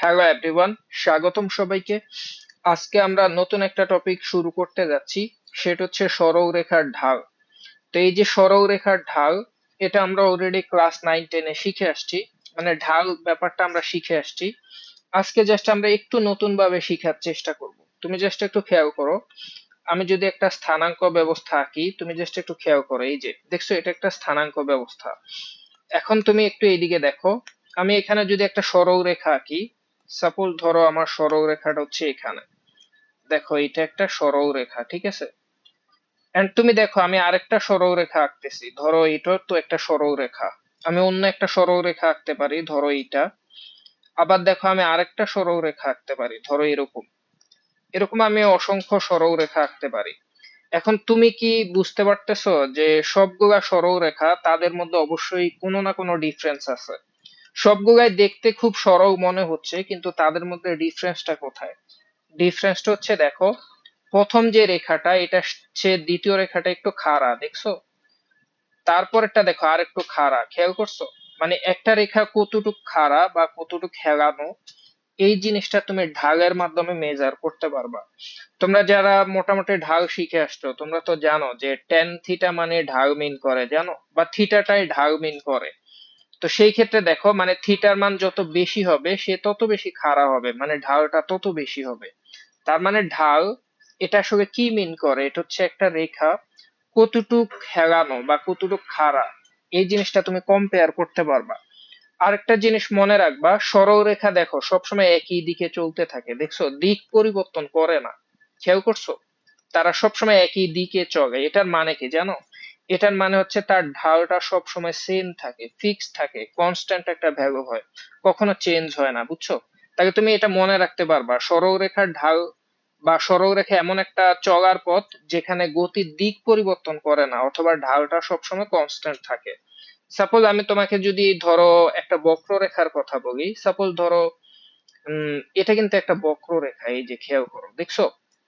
Hello everyone, স্বাগতম সবাইকে। আজকে আমরা নতুন একটা টপিক শুরু করতে যাচ্ছি, সেটা হচ্ছে সরলরেখার ঢাল। তো এই যে সরলরেখার ঢাল, এটা আমরা অলরেডি ক্লাস 9-10-এ শিখে আসছি। মানে ঢাল ব্যাপারটা আমরা শিখে আসছি। আজকে জাস্ট আমরা একটু নতুন ভাবে শিখার চেষ্টা করব। তুমি জাস্ট একটু খেয়াল করো, আমি যদি একটা স্থানাঙ্ক ব্যবস্থা আঁকি, তুমি জাস্ট একটু খেয়াল করো, এই যে দেখছো এটা একটা স্থানাঙ্ক ব্যবস্থা। এখন তুমি একটু এইদিকে দেখো, আমি এখানে যদি একটা সরল রেখা আঁকি, সাপোজ ধরো আমার সরল রেখাটা হচ্ছে এখানে, দেখো এটা একটা সরল রেখা, ঠিক আছে। এন্ড তুমি দেখো আমি আরেকটা সরল রেখা আঁকতেছি, ধরো এটাও তো একটা সরল রেখা। আমি অন্য একটা সরল রেখা আঁকতে পারি, ধরো এইটা। আবার দেখো আমি আরেকটা সরল রেখা আঁকতে পারি, ধরো এরকম। এরকম আমি অসংখ্য সরল রেখা আঁকতে পারি। এখন তুমি কি বুঝতে পারতেছো যে সবগুলা সরল রেখা তাদের মধ্যে অবশ্যই কোনো না কোনো ডিফারেন্স আছে। সবগুলাই দেখতে খুব সরল মনে হচ্ছে, কিন্তু তাদের মধ্যে ডিফারেন্সটা কোথায়? ডিফারেন্সটা হচ্ছে দেখো, প্রথম যে রেখাটা এটা হচ্ছে দ্বিতীয় রেখাটা একটু খাড়া, দেখছো? তারপরেরটা দেখো আর একটু খাড়া, খেয়াল করছো? মানে একটা রেখা কতটুক খাড়া বা কতটুক হেলানো, এই জিনিসটা তুমি ঢালের মাধ্যমে মেজার করতে পারবা। তোমরা যারা মোটামুটি ঢাল শিখে আসছো, তোমরা তো জানো যে টেন থিটা মানে ঢাল মিন করে, জানো? বা থিটাটাই ঢাল মিন করে। তো সেই ক্ষেত্রে দেখো, মানে থিটার মান যত বেশি হবে সে তত বেশি খাড়া হবে, মানে ঢালটা তত বেশি হবে। তার মানে ঢাল, এটা আসলে কি মিন করে, এটা হচ্ছে একটা রেখা কতটুক হেলানো বা কতটুক খাড়া, এই জিনিসটা তুমি কম্পেয়ার করতে পারবা। আরেকটা জিনিস মনে রাখবা, সরল রেখা দেখো সবসময় একই দিকে চলতে থাকে, দেখছো? দিক পরিবর্তন করে না, খেয়াল করছো? তারা সবসময় একই দিকে চলে। এটার মানে কি জানো? এটার মানে হচ্ছে তার ঢালটা সবসময় সেম থাকে, ফিক্সড থাকে, কনস্ট্যান্ট একটা ভ্যালু হয়, কখনো চেঞ্জ হয় না, বুঝছো? তাহলে তুমি এটা মনে রাখতে পারবা, সরলরেখার ঢাল বা সরলরেখা এমন একটা চলার পথ যেখানে গতির দিক পরিবর্তন করে না, অথবা ঢালটা সবসময় কনস্ট্যান্ট থাকে। সাপোজ আমি তোমাকে যদি ধরো একটা বক্ররেখার কথা বলি, সাপোজ ধরো এটা কিন্তু একটা বক্ররেখা, এই যে খেয়াল করো, দেখছো?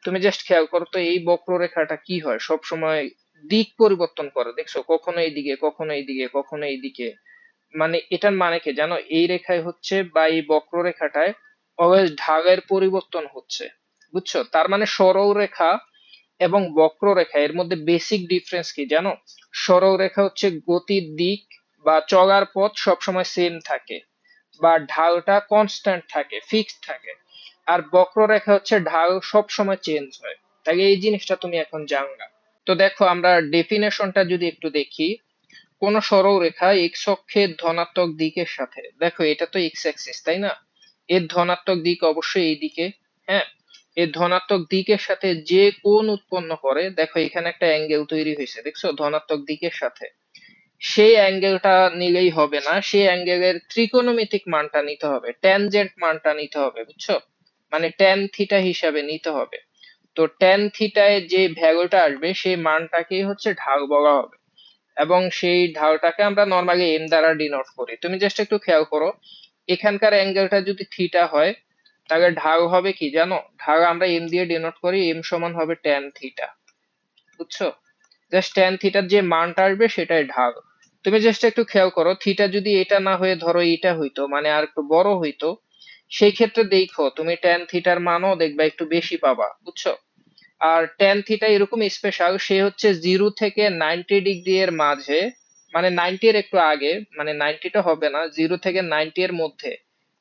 তুমি জাস্ট খেয়াল করো তো, এই বক্ররেখাটা কি হয়, সব সময় দিক পরিবর্তন করে, দেখছো? কখনো এইদিকে, কখনো এইদিকে, কখনো এইদিকে। মানে এটার মানে কি জানো, এই রেখায় হচ্ছে বা এই বক্ররেখাটায় অলওয়েজ ঢালের পরিবর্তন হচ্ছে, বুঝছো? তার মানে সরল রেখা এবং বক্ররেখা এর মধ্যে বেসিক ডিফারেন্স কি জানো? সরল রেখা হচ্ছে গতির দিক বা চলার পথ সবসময় সেম থাকে, বা ঢালটা কনস্ট্যান্ট থাকে, ফিক্সড থাকে। আর বক্ররেখা হচ্ছে ঢাল সব সময় চেঞ্জ হয়। তাই এই জিনিসটা তুমি এখন জানলা। তো দেখো আমরা ডেফিনেশনটা যদি একটু দেখি, কোন সরল রেখা এক্স অক্ষের ধনাত্মক দিকের সাথে, দেখো এটা তো এক্স অ্যাক্সিস, তাই না? এর ধনাত্মক দিক অবশ্যই এই দিকে। হ্যাঁ, এর ধনাত্মক দিকের সাথে যে কোণ উৎপন্ন করে, দেখো এখানে একটা অ্যাঙ্গেল তৈরি হয়েছে, দেখছো? ধনাত্মক দিকের সাথে সেই অ্যাঙ্গেলটা নিলেই হবে না, সেই অ্যাঙ্গেলের ত্রিকোণমিতিক মানটা নিতে হবে, ট্যানজেন্ট মানটা নিতে হবে, বুঝছো? মানে ট্যান থিটা হিসাবে নিতে হবে। তো ট্যান থিটায় যে ভ্যালুটা আসবে সেই মানটাকেই হচ্ছে ঢাল বলা হবে, এবং সেই ঢালটাকে আমরা নর্মালি এম দ্বারা ডিনোট করি। তুমি জাস্ট একটু খেয়াল করো, এখানকার অ্যাঙ্গেলটা যদি থিটা হয়, তাহলে ঢাল হবে কি জানো? ঢাল আমরা এম দিয়ে ডিনোট করি, এম সমান হবে ট্যান থিটা, বুঝছো? জাস্ট ট্যান থিটার যে মানটা আসবে সেটাই ঢাল। তুমি জাস্ট একটু খেয়াল করো, থিটা যদি এটা না হয়ে ধরো এটা হইতো, মানে আর একটু বড় হইতো, সেই ক্ষেত্রে দেখো তুমি ট্যান থিটার মানও দেখবা একটু বেশি পাবা, বুঝছো? আর ট্যান থিটা এরকম স্পেশাল, সে হচ্ছে 0 থেকে 90 ডিগ্রি এর মাঝে, মানে 90 এর একটু আগে, মানে 90টা হবে না, 0 থেকে 90 এর মধ্যে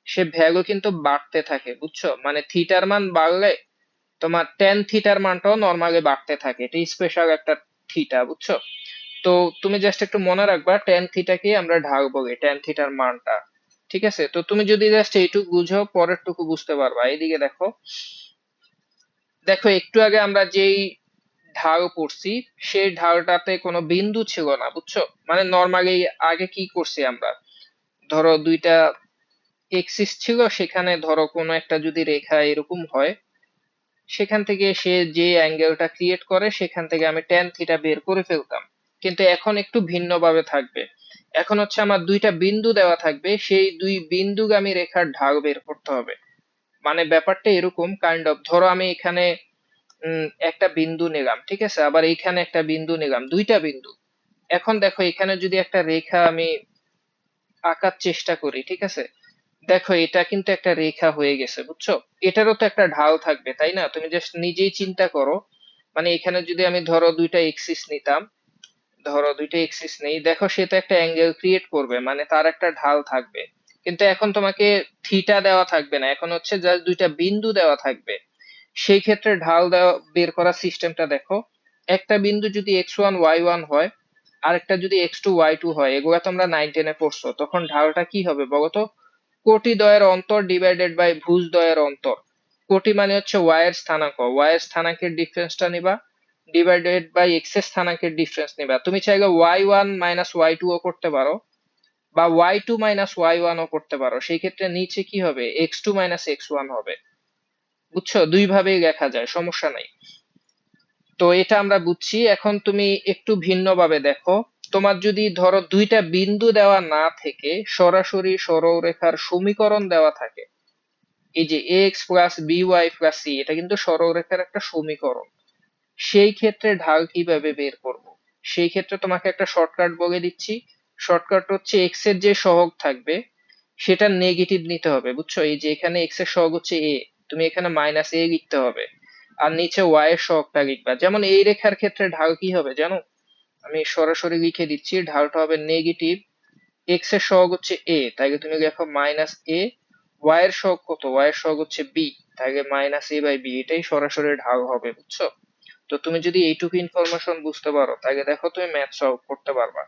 সে ভ্যালু কিন্তু বাড়তে থাকে, বুঝছো? মানে থিটার মান বাড়লে তোমার ট্যান থিটার মানটাও নর্মালি বাড়তে থাকে, এটা স্পেশাল একটা থিটা, বুঝছো? তো তুমি জাস্ট একটু মনে রাখবা, ট্যান থিটাকে আমরা ঢাল বলি, ট্যান থিটার মানটা। ঠিক আছে, তো তুমি যদি জাস্ট এইটুকু বুঝো, পরের টুকু বুঝতে পারবা। এইদিকে দেখো, দেখো একটু আগে আমরা যেই ঢাল পড়ছি, সেই ঢালটাতে কোনো বিন্দু ছিল না, বুঝছো? মানে নর্মালি আগে কি করছি আমরা, ধরো দুইটা এক্সিস ছিল, সেখানে ধরো কোনো একটা যদি রেখা এরকম হয়, সেখান থেকে সে যে অ্যাঙ্গেলটা ক্রিয়েট করে সেখান থেকে আমি ট্যান থিটা বের করে ফেলতাম। কিন্তু এখন একটু ভিন্নভাবে থাকবে, এখন হচ্ছে আমার দুইটা বিন্দু দেওয়া থাকবে, সেই দুই বিন্দুগামী রেখার ঢাল বের করতে হবে। মানে ব্যাপারটা এরকম কাইন্ড অফ, ধরো আমি এখানে একটা বিন্দু নিলাম, ঠিক আছে, আবার এইখানে একটা বিন্দু নিলাম, দুইটা বিন্দু। এখন দেখো এখানে যদি একটা রেখা আমি আঁকার চেষ্টা করি, ঠিক আছে, দেখো এটা কিন্তু একটা রেখা হয়ে গেছে, বুঝছো? এটারও তো একটা ঢাল থাকবে, তাই না? তুমি জাস্ট নিজেই চিন্তা করো। মানে এখানে যদি আমি ধরো দুইটা এক্সিস নিতাম, ধরো দুইটা এক্সিস নেই, দেখো সে তো একটা অ্যাঙ্গেল ক্রিয়েট করবে, মানে তার একটা ঢাল থাকবে। কিন্তু এখন তোমাকে থিটা দেওয়া থাকবে না, এখন হচ্ছে জাস্ট দুইটা বিন্দু দেওয়া থাকবে। সেই ক্ষেত্রে ঢাল দেওয়া বের করার সিস্টেমটা দেখো। একটা বিন্দু যদি x1 y1 হয়, আরেকটা যদি x2 y2 হয়, এগুলা তোমরা 9 10-এ পড়ছো, তখন ঢালটা কি হবে বলতো? কোটি দ্বয়ের অন্তর ডিভাইডেড বাই ভুজ দ্বয়ের অন্তর। কোটি মানে হচ্ছে y এর স্থানাঙ্ক, y এর স্থানাঙ্কের ডিফারেন্সটা নিবা, ডিভাইডেড বাই x এর স্থানাঙ্কের ডিফারেন্স নিবা। তুমি চাইলে y1 মাইনাস y2 ও করতে পারো, বা y2 মাইনাস y1 ও করতে পারো। সেই ক্ষেত্রে নিচে কি হবে? x2 মাইনাস x1 হবে। বুঝছো? দুই ভাবেই লেখা যায়, সমস্যা নাই। তো এটা আমরা বুঝছি। এখন তুমি একটু ভিন্নভাবে দেখো। তোমার যদি ধরো দুইটা বিন্দু দেওয়া না থেকে সরাসরি সরলরেখার সমীকরণ দেওয়া থাকে, এই যে x plus b y plus c, এটা কিন্তু সরলরেখার একটা সমীকরণ। সেই ক্ষেত্রে ঢাল কিভাবে বের করব? সেই ক্ষেত্রে তোমাকে একটা শর্টকাট বলে দিচ্ছি। শর্টকাট হচ্ছে এক্স এর যে সহগ থাকবে সেটা নেগেটিভ নিতে হবে, বুঝছো? এই যে এখানে এক্স এর সহগ হচ্ছে এ, তুমি এখানে মাইনাস এ লিখতে হবে। আর নিচে ওয়াই এর সহগটা লিখবা। যেমন এই রেখার ক্ষেত্রে ঢাল কি হবে জানো? আমি সরাসরি লিখে দিচ্ছি, ঢালটা হবে নেগেটিভ। এক্স এর সহগ হচ্ছে এ, তাই তুমি লেখো মাইনাস এ। ওয়াই এর সহগ কত? ওয়াই এর সহগ হচ্ছে বি, তাই মাইনাস এ বাই বি। এটাই সরাসরি ঢাল হবে, বুঝছো? তো তুমি যদি এইটুকু ইনফরমেশন বুঝতে পারো, তাহলে দেখো তুমি ম্যাথ সলভ করতে পারবা।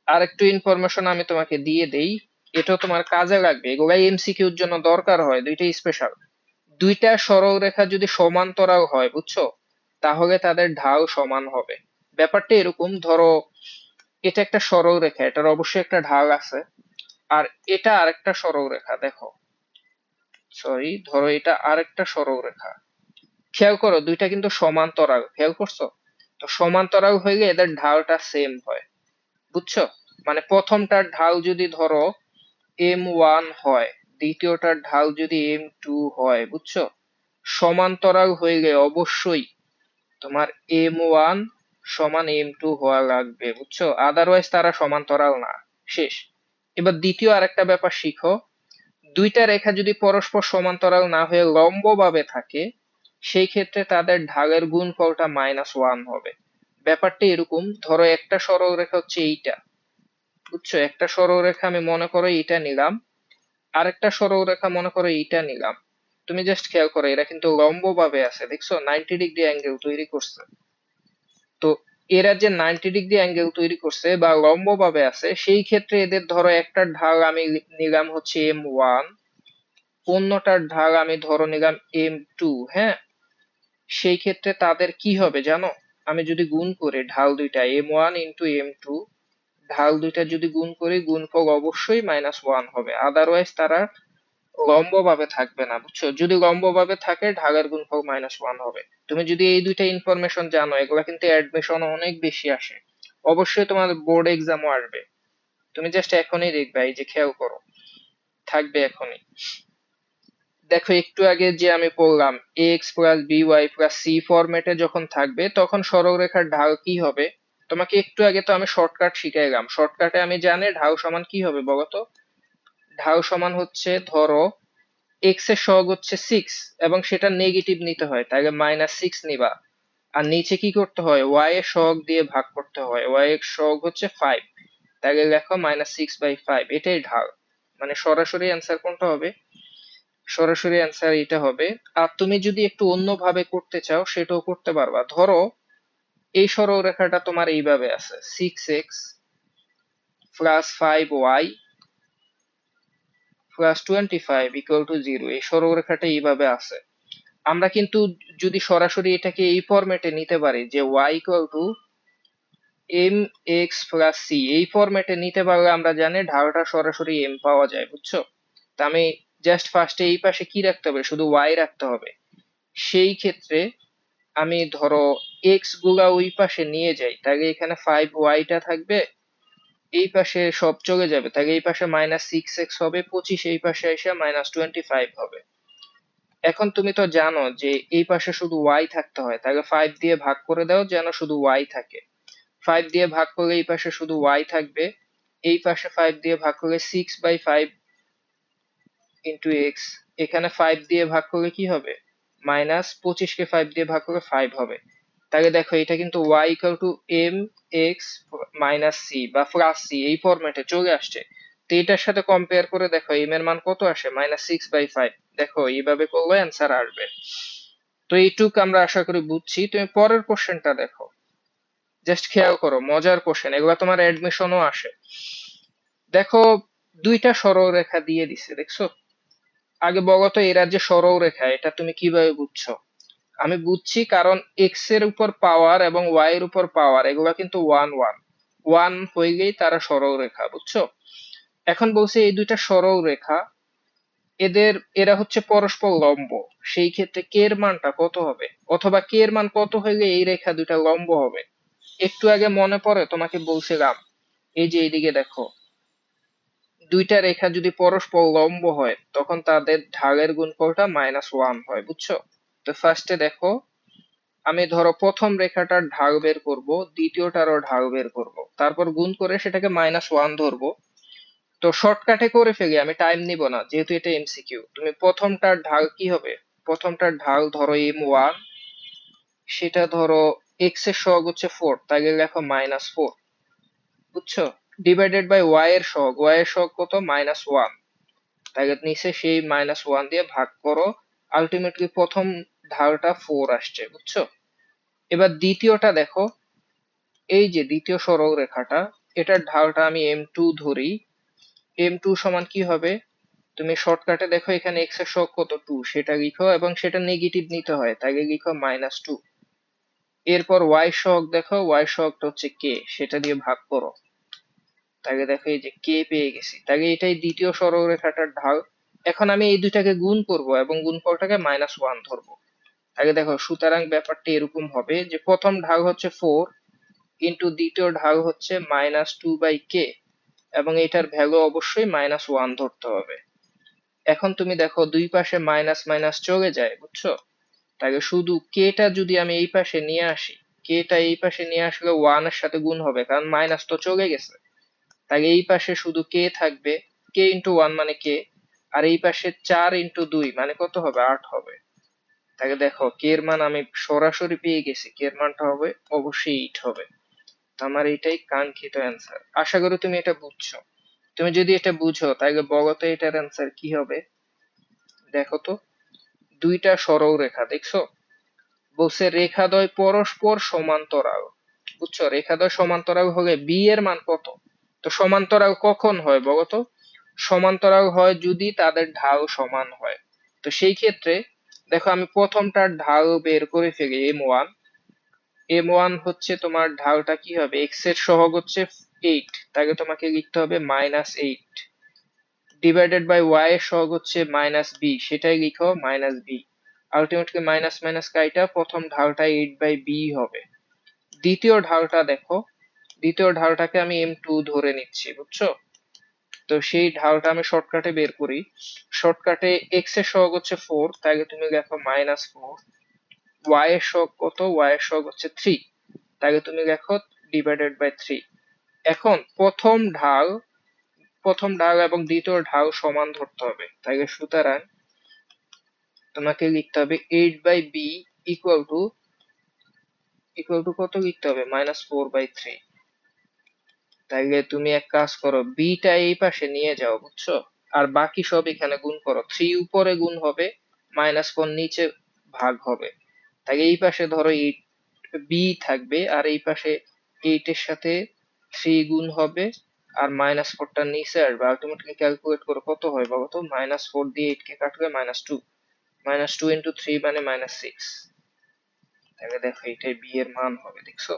আর একটু ইনফরমেশন আমি তোমাকে দিয়ে দেই, এটা তোমার কাজে লাগবে, এগুলাই এমসিকিউর জন্য দরকার হয়, দুইটাই স্পেশাল। দুইটা সরলরেখা যদি সমান্তরাল হয়, বুঝছো, তাহলে তাদের ঢাল সমান হবে। ব্যাপারটা এরকম, ধরো এটা একটা সরলরেখা, এটার অবশ্যই একটা ঢাল আছে। আর এটা আরেকটা সরলরেখা, দেখো, সরি, ধরো এটা আরেকটা সরলরেখা। খেয়াল করো দুইটা কিন্তু সমান্তরাল, খেয়াল করছো? তো সমান্তরাল হইলে এদের ঢালটা সেম হয়, বুঝছো? মানে প্রথমটার ঢাল যদি ধরো m1 হয়, দ্বিতীয়টার ঢাল যদি m2 হয়, বুঝছো? সমান্তরাল হইলে অবশ্যই তোমার m1 সমান m2 হওয়া লাগবে, বুঝছো? আদারওয়াইজ তারা সমান্তরাল না। শেষ। এবার দ্বিতীয় আরেকটা ব্যাপার শিখো। দুইটা রেখা যদি পরস্পর সমান্তরাল না হয়ে লম্বভাবে থাকে, সেই ক্ষেত্রে তাদের ঢালের গুণফলটা -1 হবে। ব্যাপারটা এরকম, ধরো একটা সরলরেখা হচ্ছে এইটা, বুঝছো? একটা সরলরেখা আমি মনে করো এইটা নিলাম, আরেকটা সরলরেখা মনে করো এইটা নিলাম। তুমি জাস্ট খেয়াল করো, এরা কিন্তু লম্বভাবে আছে, দেখছো? 90 ডিগ্রি অ্যাঙ্গেল তৈরি করছে। তো এরা যে 90 ডিগ্রি অ্যাঙ্গেল তৈরি করছে বা লম্বভাবে আছে, সেই ক্ষেত্রে এদের ধরো একটা ঢাল আমি নিলাম হচ্ছে m1, অন্যটার ঢাল আমি ধরো নিলাম m2। হ্যাঁ, সেই ক্ষেত্রে তাদের কি হবে জানো? আমি যদি গুণ করি ঢাল দুইটা m1 ইন্টু m2, ঢাল দুইটা যদি গুণ করি, গুণফল অবশ্যই -1 হবে, আদারওয়াইজ তারা লম্বভাবে থাকবে না, বুঝছো? যদি লম্বভাবে থাকে ঢালের গুণফল -1 হবে। তুমি যদি এই দুইটা ইনফরমেশন জানো, এগুলা কিন্তু অ্যাডমিশন অনেক বেশি আসে, অবশ্যই তোমার বোর্ড এক্সামও আসবে। তুমি জাস্ট এখনই দেখবা, এই যে খেয়াল করো, থাকবে এখনই। দেখো একটু আগে যে আমি বললাম x plus b y plus c ফরম্যাটে যখন থাকবে, তখন সরলরেখার ঢাল কি হবে? তোমাকে একটু আগে তো আমি শর্টকাট শিখাইলাম, শর্টকাটে আমি জানি ঢাল সমান কি হবে বলতো? ঢাল সমান হচ্ছে, ধরো এক্স এর সহগ হচ্ছে 6 এবং সেটা নেগেটিভ নিতে হয়, তাহলে -6 নিবা। আর নিচে কি করতে হয়? ওয়াই এর সহগ দিয়ে ভাগ করতে হয়, ওয়াই এর সহগ হচ্ছে 5, তাহলে লেখো -6/5, এটাই ঢাল। মানে সরাসরি অ্যান্সার কোনটা হবে? সরাসরি অ্যান্সার এটা হবে। আর তুমি যদি একটু অন্যভাবে করতে চাও সেটাও করতে পারবা। ধরো এই সরলরেখাটা তোমার এইভাবে আছে, 6x plus 5y plus 25 equal to 0, এই সরলরেখাটা এইভাবে আছে। আমরা কিন্তু যদি সরাসরি এটাকে এই ফরম্যাটে নিতে পারি যে y equal to m x plus c, এই ফরম্যাটে নিতে পারলে আমরা জানি ঢালটা সরাসরি এম পাওয়া যায়, বুঝছো? তা আমি জাস্ট ফার্স্টে এই পাশে কি রাখতে হবে? শুধু y রাখতে হবে। সেই ক্ষেত্রে আমি ধরো এক্স গুলা ওই পাশে নিয়ে যাই, তাহলে এখানে 5y টা থাকবে, এই পাশে সব চলে যাবে, তাহলে এই পাশে -6x হবে, 25 এই পাশে এসে -25 হবে। এখন তুমি তো জানো যে এই পাশে শুধু y থাকতে হয়, তাহলে 5 দিয়ে ভাগ করে দাও যেন শুধু y থাকে। 5 দিয়ে ভাগ করলে এই পাশে শুধু y থাকবে, এই পাশে 5 দিয়ে ভাগ করলে 6/5 ইন্টু এক্স, এখানে 5 দিয়ে ভাগ করলে কি হবে, মাইনাস 25 কে 5 দিয়ে ভাগ করলে 5 হবে। তাহলে দেখো এটা কিন্তু y equal to m x minus c বা প্লাস সি এই ফরম্যাটে চলে আসছে। তো এটার সাথে কম্পেয়ার করে দেখো এম এর মান কত আসে, -6/5। দেখো এইভাবে করলে অ্যান্সার আসবে। তো এইটুক আমরা আশা করি বুঝছি। তুমি পরের কোশ্চেনটা দেখো, জাস্ট খেয়াল করো, মজার কোশ্চেন, এগুলা তোমার অ্যাডমিশনও আসে। দেখো দুইটা সরলরেখা দিয়ে দিছে, দেখছো? আগে বলো তো এরা যে সরলরেখা এটা তুমি কিভাবে বুঝছো? আমি বুঝছি কারণ এক্স এর উপর পাওয়ার এবং ওয়াই এর উপর পাওয়ার এগুলা কিন্তু ওয়ান ওয়ান ওয়ান হইলেই তারা সরলরেখা, বুঝছো? এখন বলছে এই দুইটা সরলরেখা, এরা হচ্ছে পরস্পর লম্ব। সেই ক্ষেত্রে কে এর মানটা কত হবে, অথবা কে এর মান কত হইলে এই রেখা দুইটা লম্ব হবে? একটু আগে মনে পড়ে তোমাকে বলছিলাম, এই যে এইদিকে দেখো, দুইটা রেখা যদি পরস্পর লম্ব হয় তখন তাদের ঢালের গুণফলটা -1 হয়, বুঝছো? তো ফার্স্টে দেখো, আমি ধরো প্রথম রেখাটার ঢাল বের করব, দ্বিতীয়টারও ঢাল বের করব, তারপর গুণ করে সেটাকে -1 ধরবো। তো শর্টকাটে করে ফেলি, আমি টাইম নিব না যেহেতু এটা এমসিকিউ। তুমি প্রথমটার ঢাল কি হবে, প্রথমটার ঢাল ধরো m1, সেটা ধরো এক্স এর সহগ হচ্ছে 4, তাহলে লেখো -4, বুঝছো? ডিভাইডেড বাই ওয়াই এর সহগ, ওয়াই এর সহগ কত, -1, তাহলে নিচে সেই -1 দিয়ে ভাগ করো। আলটিমেটলি প্রথম ঢালটা 4 আসছে, বুঝছো? এবার দ্বিতীয়টা দেখো, এই যে দ্বিতীয় সরল রেখাটা, এটার ঢালটা আমি m2 ধরি। m2 সমান কি হবে, তুমি শর্টকাটে দেখো এখানে x এর সহগ কত, 2, সেটা লিখো এবং সেটা নেগেটিভ নিতে হয়, তাই লিখো -2। এরপর y সহগ দেখো, y সহগটা হচ্ছে k, সেটা দিয়ে ভাগ করো, তাহলে দেখো এই যে k পেয়ে গেছি, তাহলে এটাই দ্বিতীয় সরলরেখাটার ঢাল। এখন আমি এই দুইটাকে গুণ করব এবং গুণফলটাকে -1 ধরবো। আগে দেখো, সুতরাং ব্যাপারটা এরকম হবে যে প্রথম ঢাল হচ্ছে 4 ইন্টু দ্বিতীয় ঢাল হচ্ছে -2/k, এবং এটার ভ্যালু অবশ্যই -1 ধরতে হবে। এখন তুমি দেখো দুই পাশে মাইনাস মাইনাস চলে যায়, বুঝছো? তাহলে শুধু কে টা যদি আমি এই পাশে নিয়ে আসি, কে টা এই পাশে নিয়ে আসলে 1 এর সাথে গুণ হবে, কারণ মাইনাস তো চলে গেছে। তাহলে এই পাশে শুধু কে থাকবে, কে ইন্টু 1 মানে কে, আর এই পাশে 4 ইন্টু 2 মানে কত হবে, 8 হবে। তাহলে দেখো কে এর মান আমি সরাসরি পেয়ে গেছি, কে এর মানটা হবে অবশ্যই 8 হবে। তো আমার এটাই কাঙ্ক্ষিত অ্যান্সার। আশা করি তুমি এটা বুঝছো। তুমি যদি এটা বুঝো তাহলে বলো তো এটার অ্যান্সার কি হবে। দেখো তো, দুইটা সরল রেখা দেখছো, বলছে রেখাদ্বয় পরস্পর সমান্তরাল, বুঝছো? রেখাদ্বয় সমান্তরাল হলে বি এর মান কত? তো সমান্তরাল কখন হয় বলতো? সমান্তরাল হয় যদি তাদের ঢাল সমান হয়। তো সেই ক্ষেত্রে দেখো আমি প্রথমটার ঢাল বের করে ফেলি, m1 হচ্ছে তোমার ঢালটা কি হবে, এক্স এর সহগ হচ্ছে 8, তাকে তোমাকে লিখতে হবে -8 ডিভাইডেড বাই ওয়াই এর সহগ হচ্ছে -b, সেটাই লিখো -b। আলটিমেটলি মাইনাস মাইনাস কাইটা প্রথম ঢালটা 8/b হবে। দ্বিতীয় ঢালটা দেখো, দ্বিতীয় ঢালটাকে আমি m2 ধরে নিচ্ছি, বুঝছো? তো সেই ঢালটা আমি শর্টকাটে বের করি। শর্টকাটে x এর সহগ হচ্ছে 4, তাহলে তুমি লেখো -4। y এর সহগ কত, y এর সহগ হচ্ছে 3, তাহলে তুমি লেখো ডিভাইডেড বাই 3। এখন প্রথম ঢাল এবং দ্বিতীয় ঢাল সমান ধরতে হবে, তাহলে সুতরাং তোমাকে লিখতে হবে 8/b ইকুয়াল টু কত লিখতে হবে, -4/3। তাইলে তুমি এক কাজ করো, বিটা এই পাশে নিয়ে যাও, বুঝছো? আর বাকি সব এখানে গুণ করো, 3 উপরে গুণ হবে, -4 নিচে ভাগ হবে। তাই এই পাশে ধরো 8 বি থাকবে, আর এই পাশে 8 এর সাথে 3 গুণ হবে, আর -4টা নিচে আসবে। আলটিমেটলি ক্যালকুলেট করে কত হয় বলো তো, -4 দিয়ে 8 কে কাটলে -2, -2 ইন্টু 3 মানে -6। তাহলে দেখো এটাই বি এর মান হবে, দেখছো?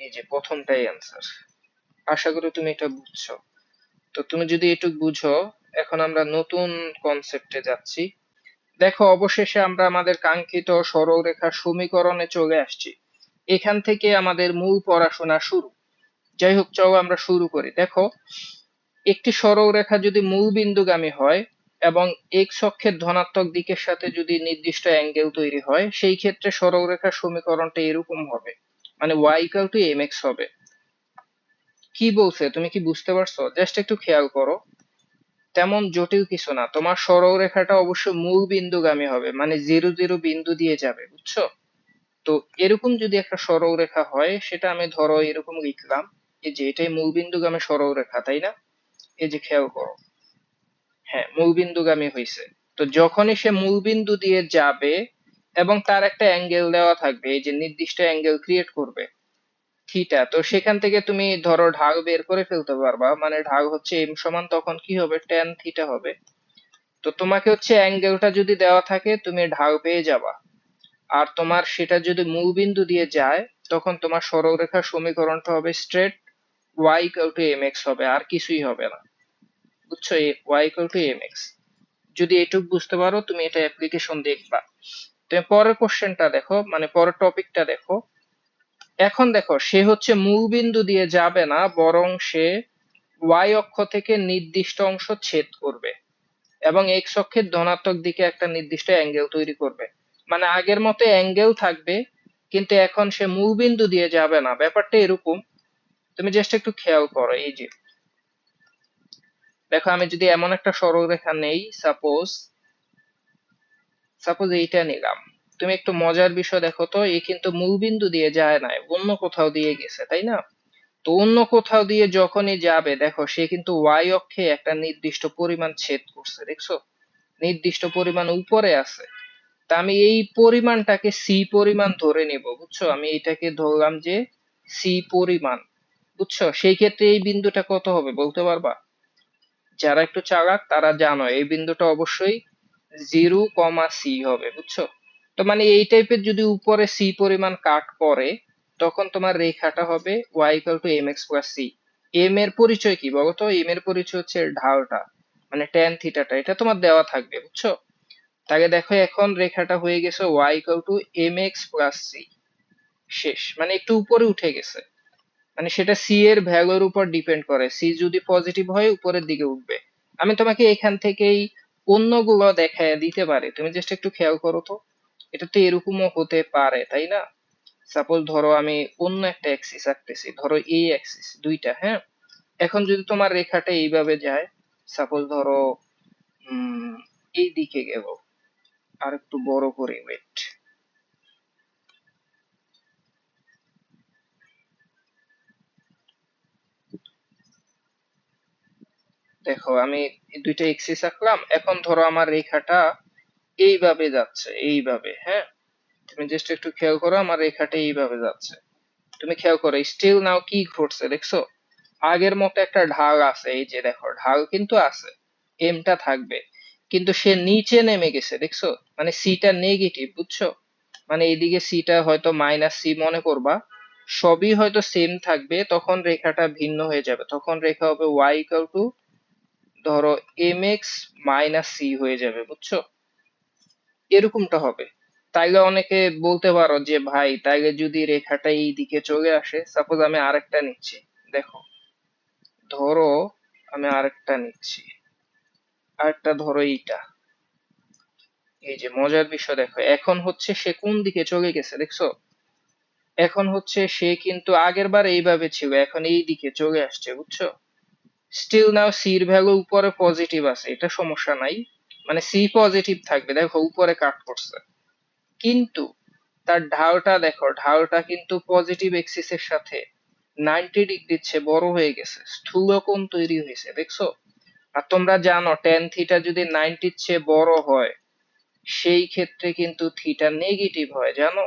এই যে প্রথমটাই অ্যান্সার। আশা করি তুমি এটা বুঝছো। তো তুমি যদি এটুক বুঝো, এখন আমরা নতুন কনসেপ্টে যাচ্ছি। দেখো অবশেষে আমরা আমাদের কাঙ্ক্ষিত সরলরেখার সমীকরণে চলে আসছি। এখান থেকে আমাদের মূল পড়াশোনা শুরু। যাই হোক, চলো আমরা শুরু করি। দেখো, একটি সরলরেখা যদি মূল বিন্দুগামী হয় এবং এক্স অক্ষের ধনাত্মক দিকের সাথে যদি নির্দিষ্ট অ্যাঙ্গেল তৈরি হয়, সেই ক্ষেত্রে সরলরেখার সমীকরণটা এরকম হবে, মানে y = mx হবে। কি বলছে তুমি কি বুঝতে পারছো? জাস্ট একটু খেয়াল করো। তেমন জটিল কিছু না, তোমার সরলরেখাটা অবশ্য মূল বিন্দুগামী হবে, মানে 0 0 বিন্দু দিয়ে যাবে, বুঝছো? তো এরকম যদি একটা সরলরেখা হয়, সেটা আমি ধরো এরকম লিখলাম, এই যে এটাই মূল বিন্দুগামী সরলরেখা, তাই না? এই যে খেয়াল করো, হ্যাঁ মূলবিন্দুগামী হইছে। তো যখনই সে মূলবিন্দু দিয়ে যাবে এবং তার একটা অ্যাঙ্গেল দেওয়া থাকবে, এই যে নির্দিষ্ট অ্যাঙ্গেল ক্রিয়েট করবে থিটা, তো সেখান থেকে তুমি ধরো ঢাল বের করে ফেলতে পারবা, মানে ঢাল হচ্ছে এম সমান তখন কি হবে, ট্যান থিটা হবে। তো তোমাকে হচ্ছে অ্যাঙ্গেলটা যদি দেওয়া থাকে তুমি ঢাল পেয়ে যাবা। আর তোমার সেটা যদি মূলবিন্দু দিয়ে যায়, তখন তোমার সরলরেখার সমীকরণটা হবে straight y equal two mx হবে, আর কিছুই হবে না, বুঝছো? y ইকুয়াল টু mx, যদি এটুক বুঝতে পারো তুমি এটা অ্যাপ্লিকেশন দেখবা। তুমি পরের কোশ্চেনটা দেখো, মানে পরের টপিকটা দেখো। এখন দেখো সে হচ্ছে মূল বিন্দু দিয়ে যাবে না, বরং সে ওয়াই অক্ষ থেকে নির্দিষ্ট অংশ ছেদ করবে এবং এক্স অক্ষের ধনাত্মক দিকে একটা নির্দিষ্ট অ্যাঙ্গেল তৈরি করবে। মানে আগের মতো অ্যাঙ্গেল থাকবে, কিন্তু এখন সে মূল বিন্দু দিয়ে যাবে না, ব্যাপারটা এরকম। তুমি জাস্ট একটু খেয়াল করো, এই যে দেখো আমি যদি এমন একটা সরলরেখা নেই, সাপোজ সাপোজ এইটা নিলাম। তুমি একটু মজার বিষয় দেখো তো, এ কিন্তু মূলবিন্দু দিয়ে যায় না, অন্য কোথাও দিয়ে গেছে, তাই না? তো অন্য কোথাও দিয়ে যখনই যাবে, দেখো সে কিন্তু ওয়াই অক্ষে একটা নির্দিষ্ট পরিমাণ ছেদ করছে, দেখছো? নির্দিষ্ট পরিমাণ উপরে আছে। তা আমি এই পরিমাণটাকে সি পরিমাণ ধরে নেব, বুঝছো? আমি এটাকে ধরলাম যে সি পরিমাণ, বুঝছো? সেই ক্ষেত্রে এই বিন্দুটা কত হবে বলতে পারবা? যারা একটু চালাক তারা জানো এই বিন্দুটা অবশ্যই 0, সি হবে, বুঝছো? তো মানে এই টাইপের যদি উপরে সি পরিমাণ কাট করে, তখন তোমার রেখাটা হবে y equal to m x plus c. M এর পরিচয় কি বলতো? এম এর পরিচয় হচ্ছে ঢালটা, মানে ট্যান থিটাটা, এটা তোমার দেওয়া থাকবে, বুঝছো? তাকে দেখো এখন রেখাটা হয়ে গেছে y equal to m x plus c, শেষ, মানে একটু উপরে উঠে গেছে। মানে সেটা সি এর ভ্যালুর উপর ডিপেন্ড করে, সি যদি পজিটিভ হয় উপরের দিকে উঠবে। আমি তোমাকে এখান থেকেই অন্যগুলো দেখায় দিতে পারি, তুমি জাস্ট একটু খেয়াল করো তো। এটা তো এরকমও হতে পারে, তাই না? সাপোজ ধরো আমি অন্য একটা অ্যাক্সিস আঁকতেছি, ধরো এই অ্যাক্সিস দুইটা, হ্যাঁ। এখন যদি তোমার রেখাটা এইভাবে যায়, সাপোজ ধরো উম এই দিকে গেল, আর একটু বড় করে ওয়েট, দেখো আমি এই দুইটা এক্সিস আঁকলাম, এখন ধরো আমার রেখাটা এইভাবে যাচ্ছে, এইভাবে, হ্যাঁ। তুমি জাস্ট একটু খেয়াল করো, আমার রেখাটা এইভাবে যাচ্ছে। তুমি খেয়াল করো স্টিল নাও কি ঘটছে দেখছো? আগের মতো একটা ঢাল আছে, এই যে দেখো ঢাল কিন্তু আছে, এমটা থাকবে, কিন্তু সে নিচে নেমে গেছে, দেখছো? মানে সিটা নেগেটিভ, বুঝছো? মানে এইদিকে সিটা হয়তো মাইনাস সি মনে করবা, সবই হয়তো সেম থাকবে, তখন রেখাটা ভিন্ন হয়ে যাবে, তখন রেখা হবে ওয়াই ইকুয়াল টু ধরো এম এক্স মাইনাস সি হয়ে যাবে, বুঝছো? এরকমটা হবে। তাইলে অনেকে বলতে পারো যে ভাই তাইলে যদি রেখাটা এই দিকে চলে আসে, সাপোজ আমি আরেকটা নিচ্ছি, দেখো ধরো আমি আরেকটা নিচ্ছি, আরেকটা ধরো এইটা। এই যে মজার বিষয় দেখো, এখন হচ্ছে সে কোন দিকে চলে গেছে দেখছো? এখন হচ্ছে সে কিন্তু আগের বার এইভাবে ছিল, এখন এই দিকে চলে আসছে, বুঝছো? স্টিল নাও সির ভ্যালু উপরে পজিটিভ আছে, এটা সমস্যা নাই, মানে সি পজিটিভ থাকবে, দেখো উপরে কাট করছে, কিন্তু তার ঢালটা দেখো, ঢালটা কিন্তু পজিটিভ এক্সিস এর সাথে 90 ডিগ্রির চেয়ে বড় হয়ে গেছে, স্থূলকোণ তৈরি হয়েছে, দেখছো? আর তোমরা জানো টেন থিটা যদি 90-র চেয়ে বড় হয়, সেই ক্ষেত্রে কিন্তু থিটা নেগেটিভ হয়, জানো?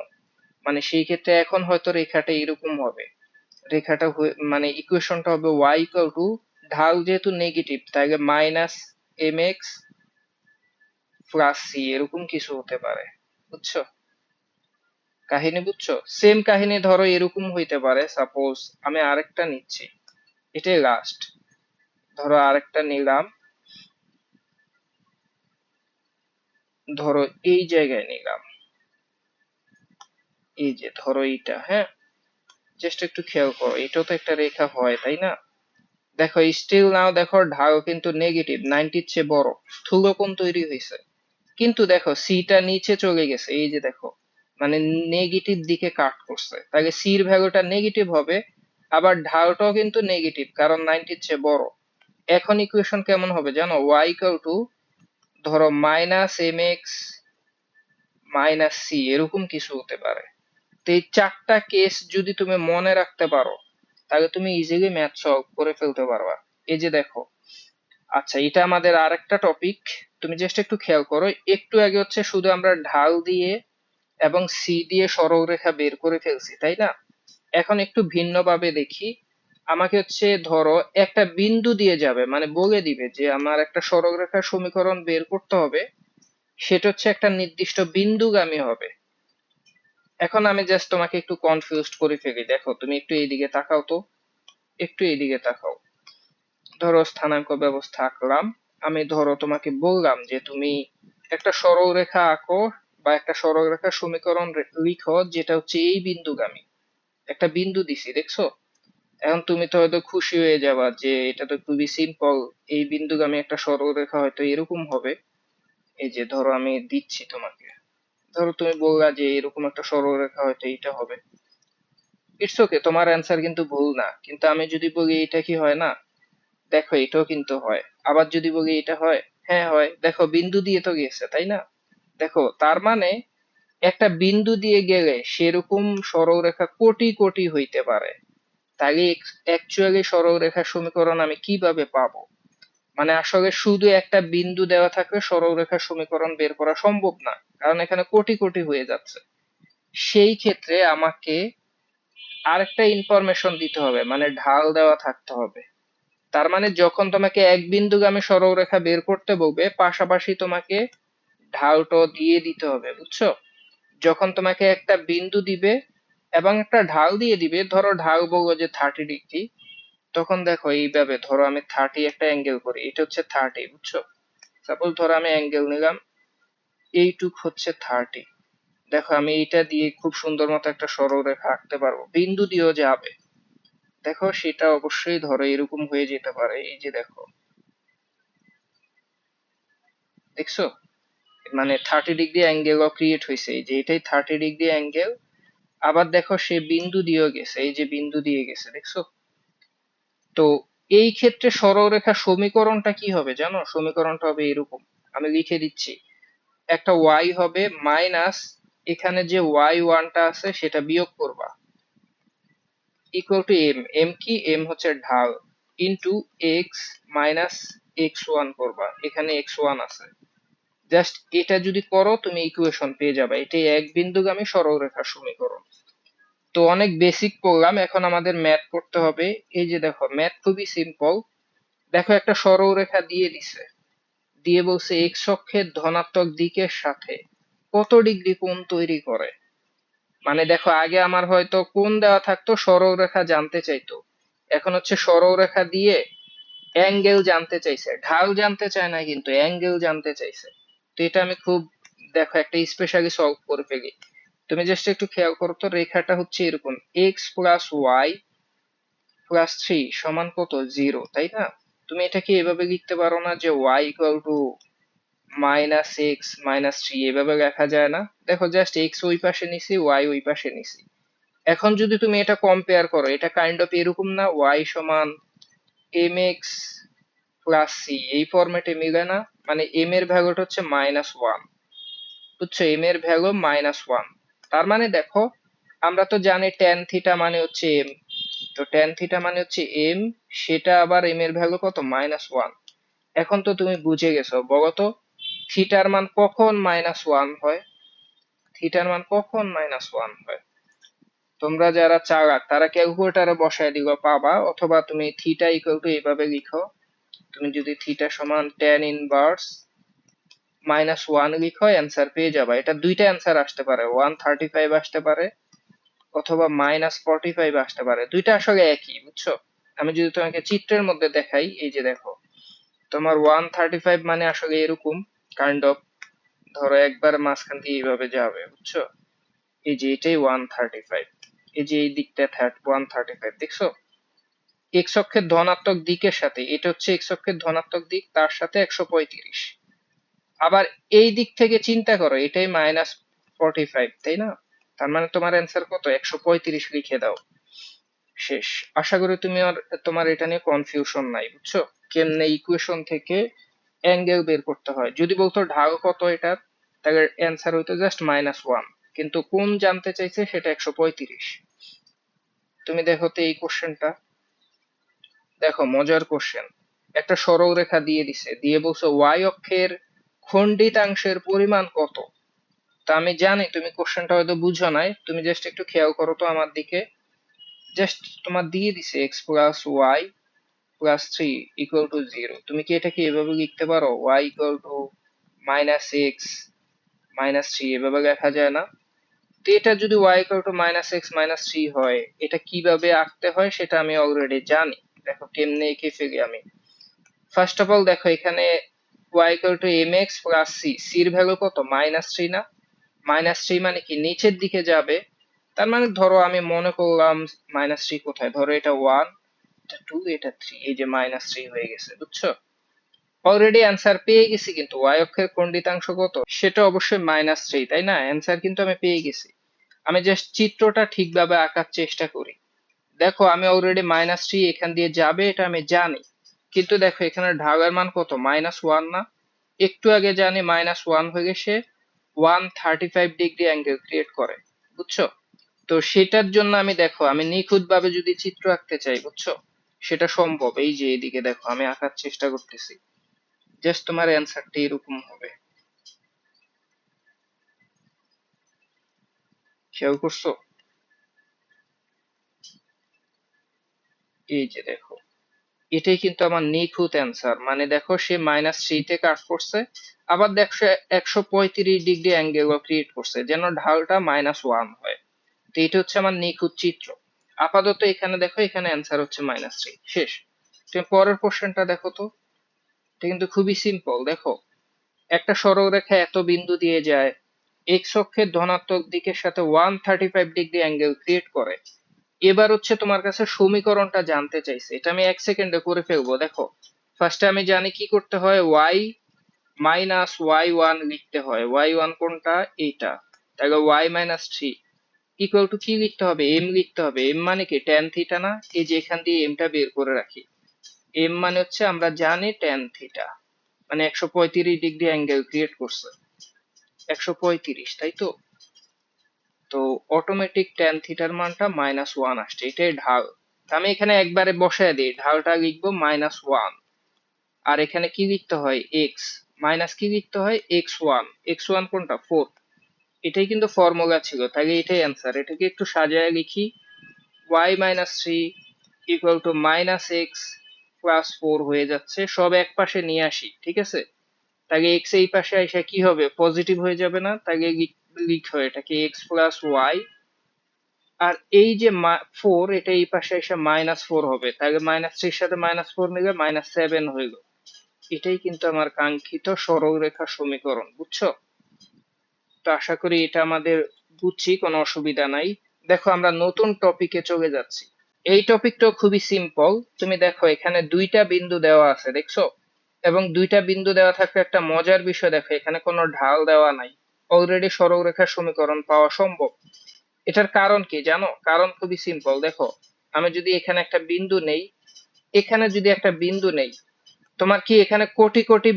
মানে সেই ক্ষেত্রে এখন হয়তো রেখাটা এরকম হবে, রেখাটা মানে ইকুয়েশনটা হবে y ইকুয়াল টু, ঢাল যেহেতু নেগেটিভ তাই minus m x plus c, এরকম কিছু হতে পারে, বুঝছো? কাহিনী বুঝছো? সেম কাহিনী ধরো এরকম হইতে পারে, সাপোজ আমি আরেকটা নিচ্ছি, এটাই লাস্ট, ধরো আরেকটা নিলাম, ধরো এই জায়গায় নিলাম, এই যে ধরো এইটা, হ্যাঁ। জাস্ট একটু খেয়াল করো, এটাও তো একটা রেখা হয়, তাই না? দেখো স্টিল নাও দেখো ঢাল কিন্তু নেগেটিভ, 90-র চেয়ে বড়, স্থূলকোণ তৈরি হয়েছে, কিন্তু দেখো সিটা নিচে চলে গেছে, এই যে দেখো, মানে নেগেটিভ দিকে কাট করছে, তাহলে সির ভ্যালুটা নেগেটিভ হবে। আবার ঢালটাও কিন্তু নেগেটিভ, কারণ 90-র চেয়ে বড়। এখন ইকুয়েশন কেমন হবে জানো, y ইকুয়াল টু ধরো minus m x minus c, এরকম কিছু হতে পারে। তো এই চারটা কেস যদি তুমি মনে রাখতে পারো তাহলে তুমি ইজিলি ম্যাথ সলভ করে ফেলতে পারবা। এই যে দেখো, আচ্ছা এটা আমাদের আরেকটা টপিক, তুমি জাস্ট একটু খেয়াল করো। একটু আগে হচ্ছে শুধু আমরা ঢাল দিয়ে এবং সি দিয়ে সরলরেখা বের করে ফেলছি, তাই না? এখন একটু ভিন্নভাবে দেখি। আমাকে হচ্ছে ধরো একটা বিন্দু দিয়ে যাবে, মানে বলে দিবে যে আমার একটা সরলরেখার সমীকরণ বের করতে হবে, সেটা হচ্ছে একটা নির্দিষ্ট বিন্দুগামী হবে। এখন আমি জাস্ট তোমাকে একটু কনফিউজড করে ফেলি। দেখো তুমি একটু এইদিকে তাকাও তো, একটু এইদিকে তাকাও। ধরো স্থানাঙ্ক ব্যবস্থা আঁকলাম। আমি ধরো তোমাকে বললাম যে তুমি একটা সরলরেখা আঁকো বা একটা সরলরেখার সমীকরণ লিখো যেটা হচ্ছে এই বিন্দুগামী। একটা বিন্দু দিছি, দেখছো? এখন তুমি তো হয়তো খুশি হয়ে যাবা যে এটা তো খুবই সিম্পল, এই বিন্দুগামী একটা সরলরেখা হয়তো এরকম হবে। এই যে ধরো আমি দিচ্ছি তোমাকে, ধরো তুমি বললা যে এরকম একটা সরলরেখা হয়তো এইটা হবে। ইটস ওকে, তোমার অ্যান্সার কিন্তু ভুল না। কিন্তু আমি যদি বলি এটা কি হয় না, দেখো এটাও কিন্তু হয়। আবার যদি বলি এটা হয়, হ্যাঁ হয়। দেখো বিন্দু দিয়ে তো গেছে, তাই না? দেখো তার মানে একটা বিন্দু দিয়ে গেলে সেরকম সরলরেখা কোটি কোটি হইতে পারে। তাহলে অ্যাকচুয়ালি সরলরেখার সমীকরণ আমি কিভাবে পাবো? মানে আসলে শুধু একটা বিন্দু দেওয়া থাকলে সরলরেখার সমীকরণ বের করা সম্ভব না, কারণ এখানে কোটি কোটি হয়ে যাচ্ছে। সেই ক্ষেত্রে আমাকে আরেকটা ইনফরমেশন দিতে হবে, মানে ঢাল দেওয়া থাকতে হবে। তার মানে যখন তোমাকে এক বিন্দুগামী সরলরেখা বের করতে বলবে, পাশাপাশি তোমাকে ঢালটাও দিয়ে দিতে হবে, বুঝছো? যখন তোমাকে একটা বিন্দু দিবে এবং একটা ঢাল দিয়ে দিবে, ধরো ঢাল বলবো যে 30 ডিগ্রি, তখন দেখো এইভাবে ধরো আমি 30 একটা অ্যাঙ্গেল করি, এটা হচ্ছে 30, বুঝছো? সাপোজ ধরো আমি অ্যাঙ্গেল নিলাম, এইটুক হচ্ছে 30। দেখো আমি এইটা দিয়ে খুব সুন্দর মতো একটা সরলরেখা আঁকতে পারবো, বিন্দু দিয়েও যাবে। দেখো সেটা অবশ্যই ধরো এরকম হয়ে যেতে পারে। এই যে দেখো, দেখছো? মানে 30 ডিগ্রি অ্যাঙ্গেলও ক্রিয়েট হয়েছে, এই যে এটাই 30 ডিগ্রি অ্যাঙ্গেল। আবার দেখো সে বিন্দু দিয়েও গেছে, এই যে বিন্দু দিয়ে গেছে, দেখছো? তো এই ক্ষেত্রে সরলরেখার সমীকরণটা কি হবে জানো? সমীকরণটা হবে এরকম, আমি লিখে দিচ্ছি। একটা ওয়াই হবে মাইনাস, এখানে যে ওয়াই ওয়ানটা আছে সেটা বিয়োগ করবা, ইকুয়াল টু এম। এম কি? এম হচ্ছে ঢাল, into x minus x one করবা, এখানে এক্স ওয়ান আছে। জাস্ট এটা যদি করো তুমি ইকুয়েশন পেয়ে যাবে। এটাই এক বিন্দুগামী সরলরেখার সমীকরণ। তো অনেক বেসিক পড়লাম, এখন আমাদের ম্যাথ করতে হবে। এই যে দেখো ম্যাথ খুবই সিম্পল। দেখো একটা সরলরেখা দিয়ে দিছে, দিয়ে বলছে এক্স অক্ষের ধনাত্মক দিকের সাথে কত ডিগ্রি কোণ তৈরি করে। মানে দেখো আগে আমার হয়তো কোণ দেওয়া থাকতো, সরলরেখা জানতে চাইতো। এখন হচ্ছে সরলরেখা দিয়ে অ্যাঙ্গেল জানতে চাইছে, ঢাল জানতে চায় না, কিন্তু অ্যাঙ্গেল জানতে চাইছে। তো এটা আমি খুব, দেখো একটা স্পেশালি সলভ করে ফেলি। তুমি জাস্ট একটু খেয়াল করো তো, রেখাটা হচ্ছে এরকম, x plus y plus three সমান কত? 0, তাই না? তুমি এটাকে এভাবে লিখতে পারো না যে y equal to minus x minus three, এভাবে লেখা যায় না। দেখো জাস্ট এক্স ওই পাশে নিছি, ওয়াই ওই পাশে নিছি। এখন যদি তুমি এটা কম্পেয়ার করো, এটা কাইন্ড অফ এরকম না, ওয়াই সমান এম এক্স প্লাস সি, এই ফরম্যাটে মিলে না? মানে এম এর ভ্যালুটা হচ্ছে -1, বুঝছো? এম এর ভ্যালু -1। তার মানে দেখো, আমরা তো জানি ট্যান থিটা মানে হচ্ছে এম। তো ট্যান থিটা মানে হচ্ছে এম, সেটা আবার এম এর ভ্যালু কত? -1। এখন তো তুমি বুঝে গেছো, বলো তো থিটার মান কখন -1 হয়? থিটার মান কখন -1 হয়? তোমরা যারা চালাক তারা ক্যালকুলেটারে বসায় দিবা, পাবা। অথবা তুমি থিটা ইকুয়াল টু এইভাবে লিখো, তুমি যদি থিটা সমান ট্যান ইনভার্স -1 লিখো, অ্যান্সার পেয়ে যাবা। এটা দুইটা অ্যান্সার আসতে পারে, 135 আসতে পারে অথবা -45 আসতে পারে, দুইটা আসলে একই, বুঝছো? আমি যদি তোমাকে চিত্রের মধ্যে দেখাই, এই যে দেখো, তোমার 135 মানে আসলে এরকম কাইন্ড অফ, ধরো একবার মাঝখান দিয়ে এইভাবে যাবে, বুঝছো? এই যে এটাই 135, এই যে এই দিকটা 135, দেখছো? এক্স অক্ষের ধনাত্মক দিকের সাথে, এটা হচ্ছে এক্স অক্ষের ধনাত্মক দিক, তার সাথে 135। আবার এই দিক থেকে চিন্তা করো, এটাই -45, তাই না? তার মানে তোমার অ্যান্সার কত? 135 লিখে দাও, শেষ। আশা করি তুমি আর তোমার এটা নিয়ে কনফিউশন নাই, বুঝছো? কেমনে ইকুয়েশন থেকে অ্যাঙ্গেল বের করতে হয়। যদি বলতো ঢাল কত এটার, তাহলে অ্যান্সার হইতো জাস্ট -1, কিন্তু কোণ জানতে চাইছে সেটা 135। তুমি দেখো তো এই কোশ্চেনটা, দেখো মজার কোশ্চেন। একটা সরল রেখা দিয়ে দিছে, দিয়ে বলছে ওয়াই অক্ষের খণ্ডিতাংশের পরিমাণ কত। তা আমি জানি তুমি কোশ্চেনটা হয়তো বুঝো নাই, তুমি জাস্ট একটু খেয়াল করো তো আমার দিকে। জাস্ট তোমার দিয়ে দিছে x প্লাস ওয়াই প্লাস 3 = 0। তুমি কি এটাকে এভাবে লিখতে পারো, y = -x-3 এভাবে লেখা যায় না? তো এটা যদি y = -x-3 হয়, এটা কিভাবে আঁকতে হয় সেটা আমি অলরেডি জানি। দেখো কেমনে এঁকে ফেলি আমি। ফার্স্ট অফ অল দেখো এখানে y = mx + c, c এর ভ্যালু কত, -3 না? -3 মানে কি নিচের দিকে যাবে। তার মানে ধরো আমি মনে করলাম -3 কোথায়, ধরো এটা 1, এটা 2, এটা 3, এই যে -3 হয়ে গেছে, বুঝছো? অলরেডি অ্যান্সার পেয়ে গেছি, কিন্তু y অক্ষের খণ্ডিতাংশ কত সেটা অবশ্যই -3, তাই না? অ্যান্সার কিন্তু আমি পেয়ে গেছি। আমি জাস্ট চিত্রটা ঠিকভাবে আঁকার চেষ্টা করি। দেখো আমি অলরেডি -3 এখান দিয়ে যাবে এটা আমি জানি, কিন্তু দেখো এখানে ঢালের মান কত, -1 না? একটু আগে জানি -1 হয়ে সে 135 ডিগ্রি অ্যাঙ্গেল ক্রিয়েট করে, বুঝছো? তো সেটার জন্য আমি দেখো আমি নিখুঁত ভাবে যদি চিত্র আঁকতে চাই, বুঝছো, সেটা সম্ভব। এই যে এদিকে দেখো আমি আঁকার চেষ্টা করতেছি, জাস্ট তোমার অ্যান্সারটা এরকম হবে। খেয়াল করছো? এই যে দেখো, এটাই কিন্তু আমার নিখুঁত অ্যান্সার। মানে দেখো সে -3 কাট করছে, আবার দেখো 135 ডিগ্রি অ্যাঙ্গেল ক্রিয়েট করছে যেন ঢালটা -1 হয়। তো এটা হচ্ছে আমার নিখুঁত চিত্র। আপাতত এখানে দেখো, এখানে অ্যান্সার হচ্ছে -3, শেষ। তুমি পরের কোশ্চেনটা দেখো তো, এটা কিন্তু খুবই সিম্পল। দেখো একটা সরলরেখা এত বিন্দু দিয়ে যায়, এক্স অক্ষের ধনাত্মক দিকের সাথে 135 ডিগ্রি অ্যাঙ্গেল ক্রিয়েট করে। এবার হচ্ছে তোমার কাছে সমীকরণটা জানতে চাইছে, এটা আমি 1 সেকেন্ডে করে ফেলবো। দেখো ফার্স্টে আমি জানি কি করতে হয়, y-y1 লিখতে হয়। y1 কোনটা, এইটা। তাহলে y-3 ইকুয়াল টু কি লিখতে হবে, m লিখতে হবে। m মানে কি, ট্যান থিটা না? এই যে এখান দিয়ে এমটা বের করে রাখি। m মানে হচ্ছে আমরা জানি ট্যান থিটা, মানে 135 ডিগ্রি অ্যাঙ্গেল ক্রিয়েট করছে, 135, তাই তো? তো অটোমেটিক ট্যান থিটার মানটা -1 আসছে, এটাই ঢাল। তো আমি এখানে একবারে বসায় দিই, ঢালটা লিখবো -1, আর এখানে কি লিখতে হয়, এক্স মাইনাস কি লিখতে হয়, x1। x1 কোনটা, 4। এটাই কিন্তু ফর্মুলা ছিল, তাহলে এটাই অ্যান্সার। এটাকে একটু সাজায় লিখি, y-3 ইকুয়াল টু -x + 4 হয়ে যাচ্ছে। সব এক পাশে নিয়ে আসি, ঠিক আছে? তাহলে x এই পাশে এসে কি হবে, পজিটিভ হয়ে যাবে না? তাহলে লিখো এটাকে x + y, আর এই যে 4, এটা এই পাশে এসে -4 হবে। তাহলে -3 এর সাথে -4 নিলে -7 হইল। এটাই কিন্তু আমার কাঙ্ক্ষিত সরলরেখা সমীকরণ, বুঝছো? তো আশা করি এটা আমাদের বুঝছি, কোনো অসুবিধা নাই। দেখো আমরা নতুন টপিকে চলে যাচ্ছি। এই টপিকটা খুবই সিম্পল। তুমি দেখো এখানে দুইটা বিন্দু দেওয়া আছে, দেখছো? এবং দুইটা বিন্দু দেওয়া থাকলে একটা মজার বিষয়, দেখো এখানে কোনো ঢাল দেওয়া নাই। অলরেডি সরলরেখার সমীকরণ পাওয়া সম্ভব। এটার কারণ কি জানো? কারণ খুবই সিম্পল। দেখো আমি যদি এখানে একটা বিন্দু নেই, এখানে যদি একটা বিন্দু নেই, তোমার কি এখানে কোটি কোটি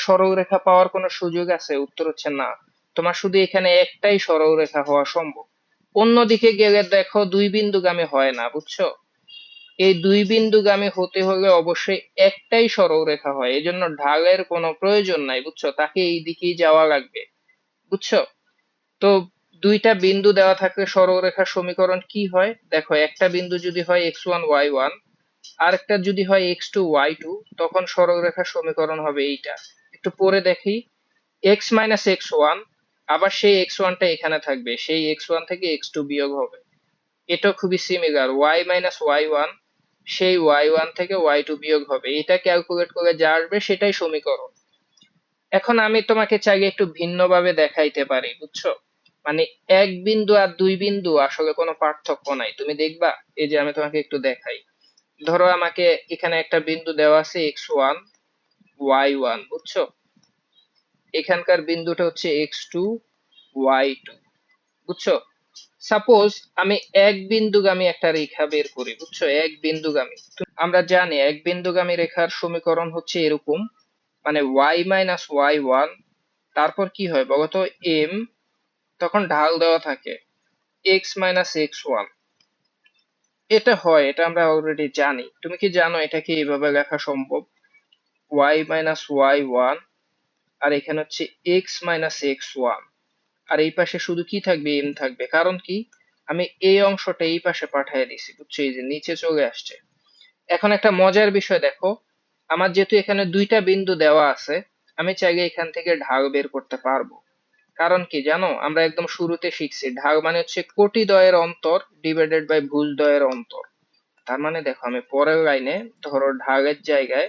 সরলরেখা পাওয়ার কোনো সুযোগ আছে? উত্তর হচ্ছে না। তোমার শুধু এখানে একটাই সরলরেখা হওয়া সম্ভব। অন্যদিকে গেলে দেখো দুই বিন্দুগামী হয় না, বুঝছো? এই দুই বিন্দুগামী হতে হলে অবশ্যই একটাই সরলরেখা হয়, এজন্য ঢালের কোনো প্রয়োজন নাই, বুঝছো? তাকে এই দিকেই যাওয়া লাগবে, বুঝছো? তো দুইটা বিন্দু দেওয়া থাকলে সরলরেখার সমীকরণ কি হয়, দেখো একটা বিন্দু যদি হয় x1 y1, আরেকটা যদি হয় x2 y2, তখন সরলরেখার সমীকরণ হবে এইটা। একটু পরে দেখি, x - x1, আবার সেই x1টা এখানে থাকবে, সেই x1 থেকে x2 বিয়োগ হবে। এটা খুবই সিমিলার, y - y1, সেই y1 থেকে y2 বিয়োগ হবে। এটা ক্যালকুলেট করে যা আসবে সেটাই সমীকরণ। এখন আমি তোমাকে চাইলে একটু ভিন্নভাবে দেখাইতে পারি, বুঝছো? মানে এক বিন্দু আর দুই বিন্দু আসলে কোনো পার্থক্য নাই, তুমি দেখবা। এই যে আমি তোমাকে একটু দেখাই, ধরো আমাকে এখানে একটা বিন্দু দেওয়া আছে x1 y1, বুঝছো? এখানকার বিন্দুটা হচ্ছে x2 y2, বুঝছো? সাপোজ আমি এক বিন্দুগামী একটা রেখা বের করি, বুঝছো, এক বিন্দুগামী। আমরা জানি এক বিন্দুগামী রেখার সমীকরণ হচ্ছে এরকম, মানে y মাইনাস ওয়াই ওয়ান, তারপর কি হয় বলতো, m, তখন ঢাল দেওয়া থাকে x মাইনাস এক্স ওয়ান। এটা হয়, এটা আমরা অলরেডি জানি। তুমি কি জানো এটা কি এইভাবে লেখা সম্ভব? y মাইনাস ওয়াই ওয়ান, আর এখানে হচ্ছে x মাইনাস এক্স ওয়ান, আর এই পাশে শুধু কি থাকবে, m থাকবে। কারণ কি, আমি এই অংশটা এই পাশে পাঠিয়ে দিছি, বুঝছো, এই যে নিচে চলে আসছে। এখন একটা মজার বিষয় দেখো, আমার যেহেতু এখানে দুইটা বিন্দু দেওয়া আছে, আমি চাইলে এখান থেকে ঢাল বের করতে পারবো। কারণ কি জানো, আমরা একদম শুরুতে শিখছি ঢাল মানে হচ্ছে কোটিদ্বয়ের অন্তর ডিভাইডেড বাই ভুজদ্বয়ের অন্তর। তার মানে দেখো আমি পরের লাইনে ধরো ঢালের জায়গায়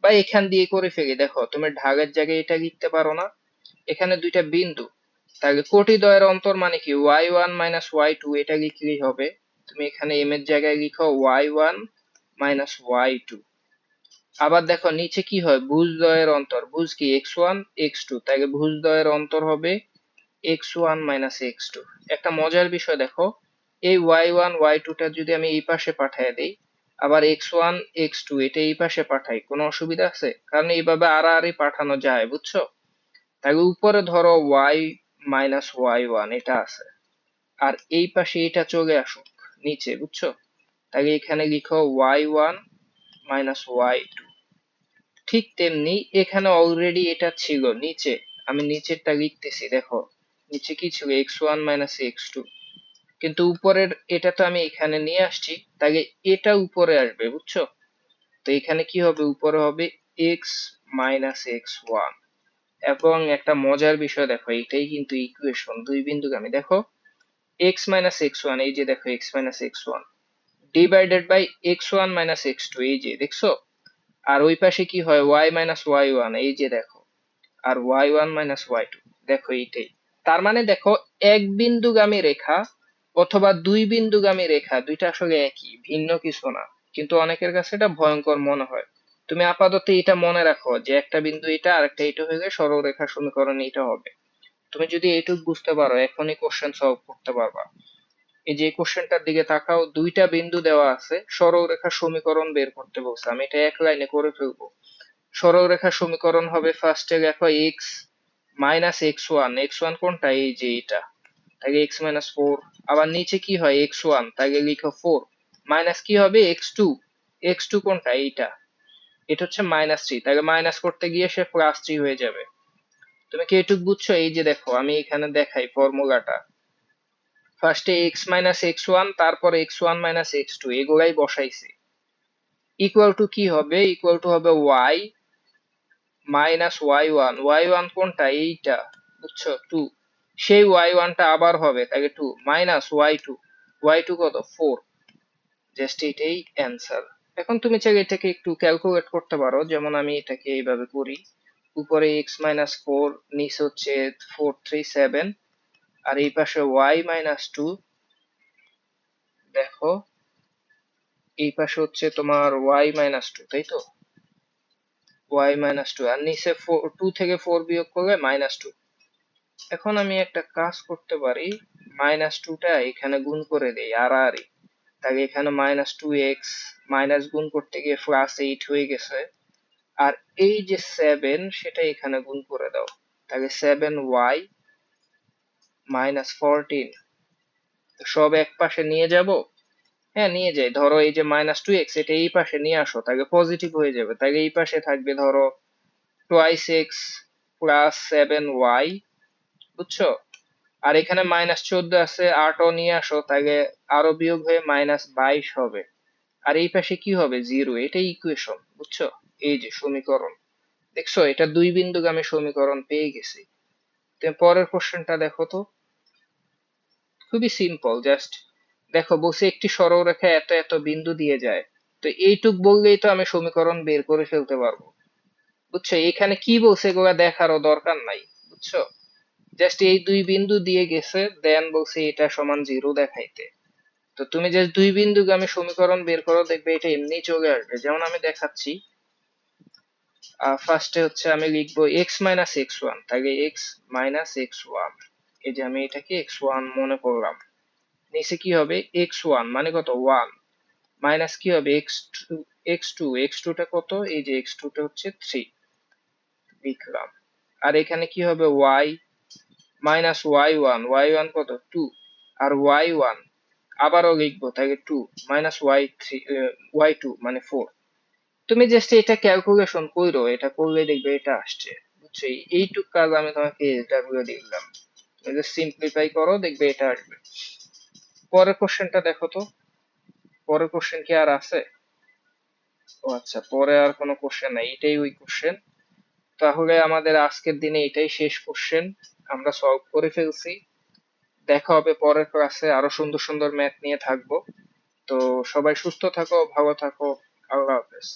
বা এখান দিয়ে করে ফেলি, দেখো তুমি ঢালের জায়গায় এটা লিখতে পারো না, এখানে দুইটা বিন্দু, তাহলে কোটিদ্বয়ের অন্তর মানে কি y one minus y two, এটা লিখলেই হবে। তুমি এখানে এম এর জায়গায় লিখো y one minus y two. আবার দেখো নিচে কি হয়, ভুজদ্বয়ের অন্তর, ভুজ কি এক্স ওয়ান এক্স টু, তাহলে ভুজদ্বয়ের অন্তর হবে x one minus x two. একটা মজার বিষয় দেখো, এই ওয়াই ওয়ান ওয়াই টু টা যদি আমি এই পাশে পাঠিয়ে দিই, আবার এক্স ওয়ান এক্স টু এটা এই পাশে পাঠাই, কোনো অসুবিধা আছে? কারণ এইভাবে আড়াআড়ি পাঠানো যায়, বুঝছো। তাহলে উপরে ধরো ওয়াই মাইনাস ওয়াই ওয়ান এটা আছে, আর এই পাশে এটা চলে আসুক নিচে, বুঝছো। তাহলে এখানে লিখো y one minus y two. ঠিক তেমনি এখানে অলরেডি এটা ছিল নিচে, আমি নিচেরটা লিখতেছি, দেখো নিচে কি ছিল, x one minus x two, কিন্তু উপরের এটা তো আমি এখানে নিয়ে আসছি, তাহলে এটা উপরে আসবে, বুঝছো। তো এখানে কি হবে, উপরে হবে এক্স মাইনাস এক্স ওয়ান। এবং একটা মজার বিষয় দেখো, এটাই কিন্তু ইকুয়েশন দুই বিন্দুগামী। দেখো এক্স মাইনাস এক্স ওয়ান, এই যে দেখো x minus x one divided by x one minus x two, এই যে দেখছো। আর ওই পাশে কি হয়, ওয়াই মাইনাস ওয়াই ওয়ান, এই যে দেখো, আর y one minus y two, দেখো এইটাই। তার মানে দেখো এক বিন্দুগামী রেখা অথবা দুই বিন্দুগামী রেখা দুইটা আসলে একই, ভিন্ন কিছু না। কিন্তু অনেকের কাছে এটা ভয়ঙ্কর মনে হয়। তুমি আপাতত এটা মনে রাখো যে একটা বিন্দু এটা আর একটা এটা হয়ে গেলে সরলরেখার সমীকরণ এটা হবে। তুমি যদি এইটুকু বুঝতে পারো, এখনই কোশ্চেন সলভ করতে পারবা। এই যে কোশ্চেনটার দিকে তাকাও, দুইটা বিন্দু দেওয়া আছে, সরলরেখার সমীকরণ বের করতে বলছে, আমি এটা এক লাইনে করে ফেলবো। সরলরেখার সমীকরণ হবে, ফার্স্টে দেখো x minus x one, x one কোনটা, এই যে এটা, তাহলে এক্স মাইনাস ফোর। আবার নিচে কি হয়, এক্স ওয়ান, তাহলে লিখো ফোর, মাইনাস কি হবে এক্স টু, এক্স টু কোনটা, এইটা, এটা হচ্ছে মাইনাস থ্রি, তাহলে মাইনাস করতে গিয়ে সে প্লাস থ্রি হয়ে যাবে। তুমি কি এটুক বুঝছো? এই যে দেখো আমি এখানে দেখাই ফর্মুলাটা, ফার্স্টে এক্স মাইনাস এক্স ওয়ান, তারপর x one minus x two, এগুলাই বসাইছি। ইকুয়াল টু কি হবে, ইকুয়াল টু হবে y minus y one, y one কোনটা, এইটা, বুঝছো, টু, সেই ওয়াই ওয়ানটা আবার হবে, তাহলে টু মাইনাস ওয়াই টু কত, ফোর। জাস্ট এটাই অ্যান্সার। এখন তুমি চাইলে এটাকে একটু ক্যালকুলেট করতে পারো, যেমন আমি এটাকে এইভাবে করি, উপরে এক্স মাইনাস ফোর, নিচে হচ্ছে 437, আর এই পাশে ওয়াই মাইনাস টু, দেখো এই পাশে হচ্ছে তোমার ওয়াই মাইনাস টু, তাই তো, ওয়াই মাইনাস টু, আর নিচে টু থেকে ফোর বিয়োগ করলে মাইনাস টু। এখন আমি একটা কাজ করতে পারি, মাইনাস টুটা এখানে গুণ করে দেই আড়াআড়ি, তাহলে এখানে মাইনাস টু এক্স, মাইনাস গুণ করতে গিয়ে প্লাস এইট হয়ে গেছে, আর এই যে সেভেন সেটা এখানে গুণ করে দাও, তাহলে সেভেন ওয়াই মাইনাস ফোরটিন। সব এক পাশে নিয়ে যাব, হ্যাঁ নিয়ে যাই। ধরো এই যে মাইনাস টু এক্স এটা এই পাশে নিয়ে আসো, তাহলে পজিটিভ হয়ে যাবে, তাহলে এই পাশে থাকবে ধরো twice x plus seven y, বুঝছো। আর এখানে মাইনাস 14 আছে, 8ও নিয়ে আসো, তাহলে আরো বিয়োগ হয়ে মাইনাস 22 হবে। আর এই পাশে কি হবে, জিরো, এটাই ইকুয়েশন, বুঝছো। এই যে সমীকরণ, দেখছো, এটা দুই বিন্দুগামী সমীকরণ পেয়ে গেছি। তুমি পরের কোশ্চেনটা দেখো তো, খুবই সিম্পল, জাস্ট দেখো বসে একটি সরলরেখা এত এত বিন্দু দিয়ে যায়, তো এইটুক বললেই তো আমি সমীকরণ বের করে ফেলতে পারবো, বুঝছো। এখানে কি বলছে এগুলা দেখারও দরকার নাই, বুঝছো। জাস্ট এই দুই বিন্দু দিয়ে গেছে, দেন বলছে এটা সমান জিরো দেখাইতে। তো তুমি জাস্ট দুই বিন্দুগামী সমীকরণ বের করো, দেখবে এটা এমনি চলে আসবে। যেমন আমি দেখাচ্ছি, ফার্স্টে হচ্ছে আমি লিখবো এক্স মাইনাস এক্স ওয়ান, তাহলে এক্স মাইনাস এক্স ওয়ান, এই যে আমি এটাকে এক্স ওয়ান মনে করলাম। নিচে কি হবে x1 মানে কত 1, মাইনাস কি হবে x2টা কত, এই যে x2 টা হচ্ছে 3 লিখলাম। আর এখানে কি হবে y মাইনাস y1 কত 2, আর y1 আবারও লিখবো তাহলে 2 মাইনাস y2 মানে 4। তুমি জাস্ট এটা ক্যালকুলেশন করো, এটা করলে দেখবে এটা আসছে, বুঝছো? এইটুক কাজ আমি তোমাকে এটা করে দিলাম, তুমি জাস্ট সিম্পলিফাই করো দেখবে এটা আসবে। পরের কোশ্চেনটা দেখো তো, পরের কোশ্চেন কি আর আছে? ও আচ্ছা, পরে আর কোনো কোশ্চেন নাই, এটাই ওই কোশ্চেন। তাহলে আমাদের আজকের দিনে এটাই শেষ কোশ্চেন, আমরা সলভ করে ফেলছি। দেখা হবে পরের ক্লাসে, আরো সুন্দর সুন্দর ম্যাথ নিয়ে থাকবো। তো সবাই সুস্থ থাকো, ভালো থাকো, আল্লাহ হাফেজ।